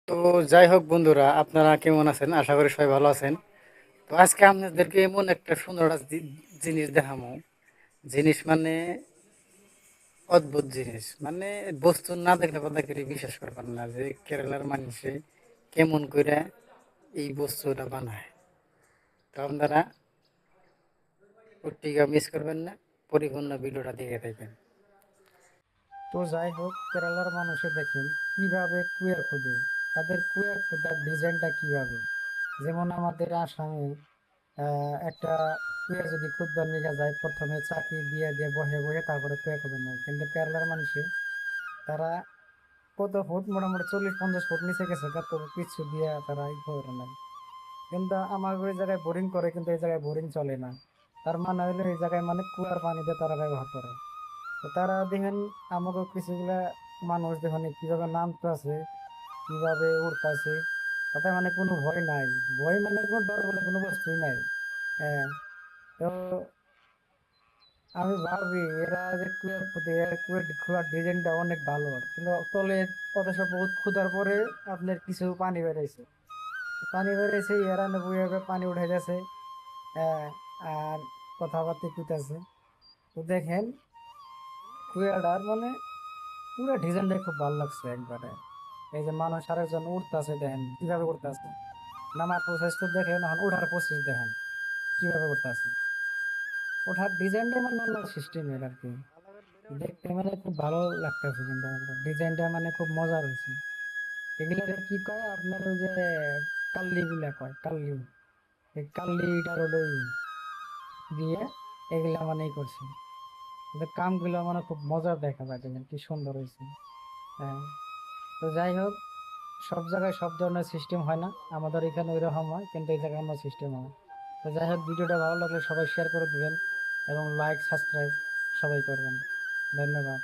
তো যাই হোক বন্ধুরা, আপনারা কেমন আছেন? আশা করি সবাই ভালো আছেন। তো আজকে আপনাদেরকে এমন একটা সুন্দর একটা জিনিস দেখাবো। জিনিস মানে অদ্ভুত জিনিস, মানে বস্তু না দেখলে কথা কেউ বিশ্বাস করবেন না যে কেরালার মানুষে কেমন করে এই বস্তুটা বানায়। তো আপনারা ওটিকে মিস করবেন না, পরিপূর্ণ ভিডিওটা দেখে থাকবেন। তো যাই হোক, কেরালার মানুষে দেখেন কিভাবে কুয়ার খুদে, তাদের কুয়ার খোদার ডিজাইনটা কিভাবে। যেমন আমাদের আসামে একটা কুয়া যদি খুদবার নিয়ে যায়, প্রথমে চাকি দিয়ে দিয়ে বহে বহে তারপরে কুয়া খুদে নেয়, কিন্তু কেরালার মানুষে তারা কত ফুট, মোটামুটি 40-50 ফুট নিচে গেছে তত কিছু দিয়ে তারা ই করে নেয়। কিন্তু আমার ওই জায়গায় বোরিং করে, কিন্তু এই জায়গায় বোরিং চলে না। তার মানে হলো এই জায়গায় মানে কুয়ার পানি দিয়ে তারা ব্যবহার করে। তো তারা দেখেন আমাকে কিছুগুলা মানুষ দেখেন কিভাবে নামতেছে, কিভাবে উঠতেছে, তাতে মানে কোনো ভয় নাই। ভয় মানে কোনো ডর বলে কোনো বস্তুই নাই। হ্যাঁ। তো আমি ভাবি এরা যে কুয়ের প্রতি কুয়ার ডিজাইনটা অনেক ভালো, কিন্তু তলে অথচ বহুত ক্ষুধার পরে আপনার কিছু পানি বেড়েছে। পানি বেড়েছে, এরা বইভাবে পানি উঠে গেছে। হ্যাঁ। আর কথাবার্তা কুইতেছে। তো দেখেন কুয়াটার মানে পুরো ডিজাইনটা খুব ভালো লাগছে একবারে। এই যে মানুষ আরেকজন উঠতেছে, দেখেন কিভাবে উঠতেছে। নামার প্রসেস তো দেখেন, এখন ওঠার প্রসেস দেখেন কিভাবে উঠতেছে। ওঠার ডিজাইনটা মানে অন্য সিস্টেমের আর কি। দেখতে মানে খুব ভালো লাগতেছে, কিন্তু ডিজাইনটা মানে খুব মজার হয়েছে। এগুলাকে কি কয় আপনার, ওই যে কাল্লি গুলা কয়, কাল্লি। এই কাল্লিটার ওই দিয়ে এগুলা মানে করছে। কিন্তু কামগুলো মানে খুব মজার দেখা যায়, দেখেন কি সুন্দর হয়েছে। হ্যাঁ। তো যাই হোক, সব জায়গায় সব ধরনের সিস্টেম হয় না, আমাদের এখানে ওইরকম হয়, কিন্তু এই জায়গায় অন্য সিস্টেম হয়। তো যাই হোক, ভিডিওটা ভালো লাগলে সবাই শেয়ার করে দিবেন এবং লাইক সাবস্ক্রাইব সবাই করবেন। ধন্যবাদ।